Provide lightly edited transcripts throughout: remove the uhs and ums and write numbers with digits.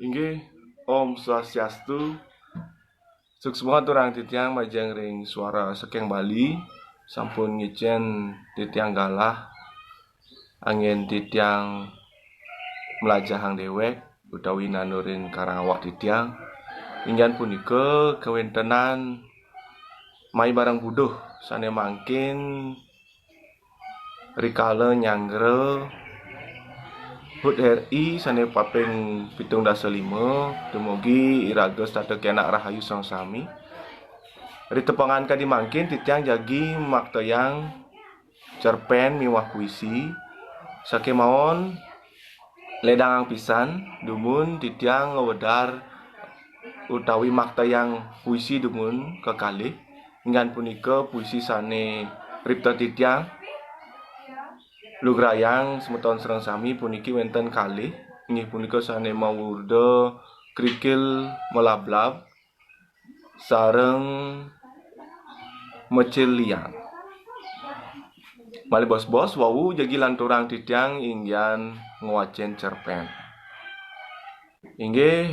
Inggih, Om Swastiastu. Suksma turang titiang majeng ring suara sekeng Bali. Sampun ngicen titiang galah. Angin titiang melajahang dewek utawi nanurin karawak titiang. Inggan punika kewentenan mai barang buduh sane mangkin rikala nyanggre Hut RI sane paping 7-5 dumugi iraga stata kenak rahayu sang sami. Ritepangan kadi mangkin titiang jagi maktayang cerpen miwah puisi sakemawon ledang pisan dumun titiang ngewedar utawi maktayang puisi dumun kekalih ngan punika puisi sane ripta titiang lugrayang semeton serang sami puniki wenten kalih inggih punika sane mawurda krikil melablab sareng mecil liang. Mali bos-bos wau jagi lanturang titiang inggian ngwacen cerpen. Inggih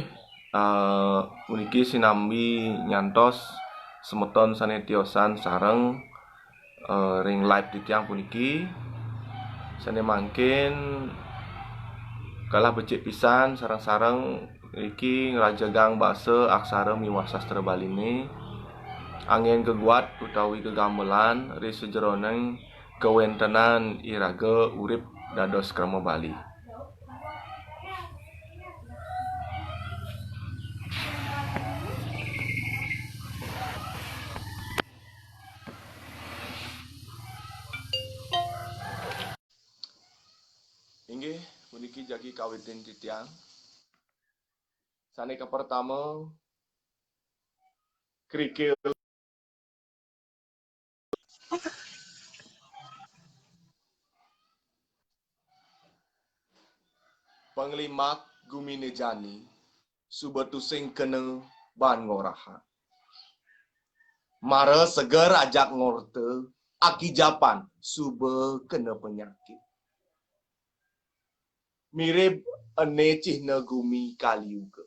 puniki sinambi nyantos semeton sane tiosan sareng ring live titiang puniki sane mangkin kalah becik pisan sareng-sareng iki ngerajagang basa aksara miwah sastra Baline angin keguat utawi kegamelan ri sejeroning kewentenan iraga urip dados krama Bali. Inggih puniki jagi kawitin titiang. Sane pertama krikil Panglimak gumine jani subetusing kene ban ngoraha. Mara seger ajak ngorte akijapan sube kena penyakit. Mirip ene cihna gumi kaliuga.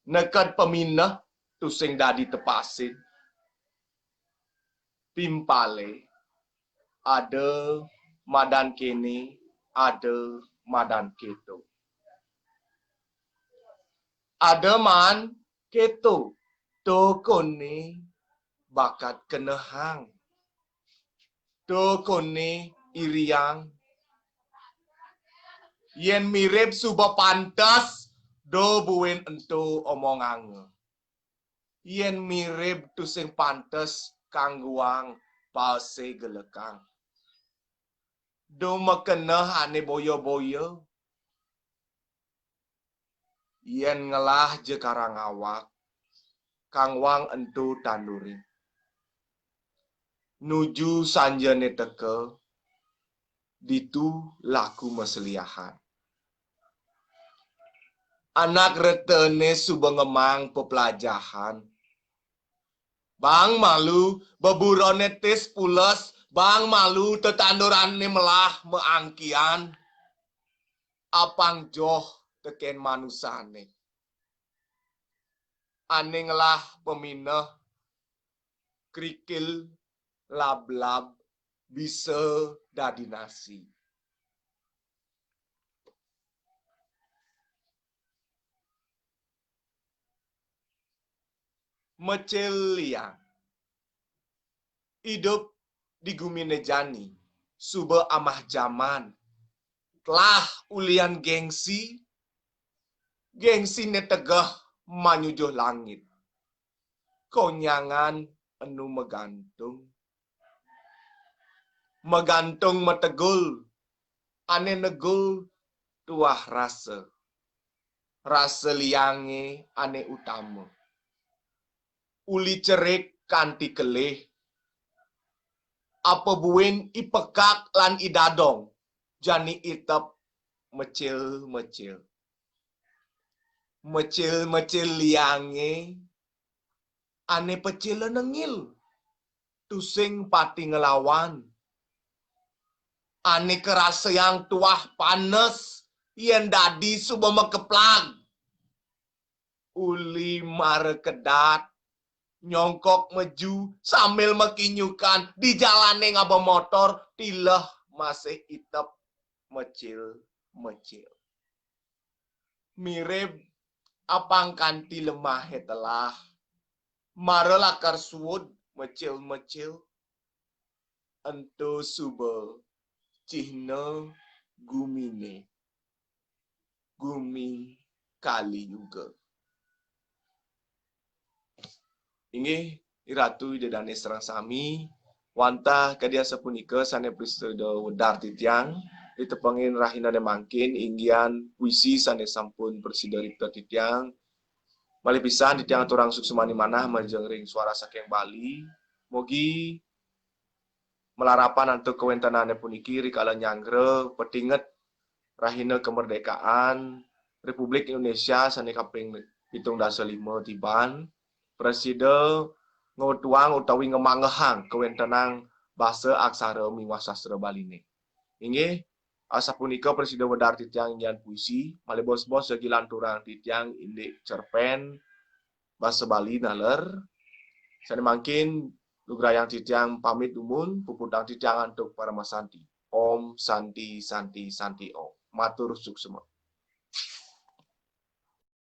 Nekad peminah tusing dadi tepasin. Pimpale ada madan kene ada madan keto. Ada man keto tokone bakat kenehang. Tokone iriang. Yen mirip suba pantas do buin ento omongang. Yen mirip tusing pantas kangguang pause gelekang. Do makeneh ane boyo-boyo. Yen ngelah je karang awak. Kangwang ento tanduri. Nuju sanjane teke. Ditu laku meseliahan. Anak retene suba ngemang pepelajahan. Bang malu beburone tis pules. Bang malu tetandurane melah meangkian. Apang joh teken manusane. Aning lah peminah krikil lab-lab bisa dadi nasi. Mecil liang. Hidup di gumine jani. Suba amah zaman. Telah ulian gengsi. Gengsi ne tegah manyujuh langit. Konyangan enu megantung. Megantung metegul. Ane negul tuah rasa. Rasa liange ane utama. Uli cerik kanti kelih. Apa buin ipekak lan idadong. Jani itap mecil-mecil. Mecil-mecil liange. Ane pecil nengil. Tusing pati ngelawan. Ane kerasa yang tuah panas. yen dadi suba mekeplang. Uli mare kedat, nyongkok meju sambil mekinyukan di jalane ngaba motor tilah masih itep mecil. Mirip apang kanti lemah telah. Mare lakar suud mecil. Ento suba cihna gumine. Gumi kali juga. Inggih iratu dedane serang sami wantah kadia sapunika sane episode wedar titiang ditepengin rahinane mangkin inggian puisi sane sampun presida ripta titiang malih pisan titiang aturang suksumani manah majengring suara saking Bali mugi melarapan antuk kewentanane puniki rikala nyanggre petinget rahina kemerdekaan Republik Indonesia sane kaping 75 tiban presida ngutuang utawi ngemangehang kewentenang basa aksara miwah sastra Baline. Inggih asapunika presida wedar titiang nyan puisi malih bos-bos segi lanturang titiang indik cerpen basa Bali naler. Sane mangkin lugrayang titiang pamit umun puputang titiang antuk para masanti. Om Santi Santi Santi Om. Matur suksema.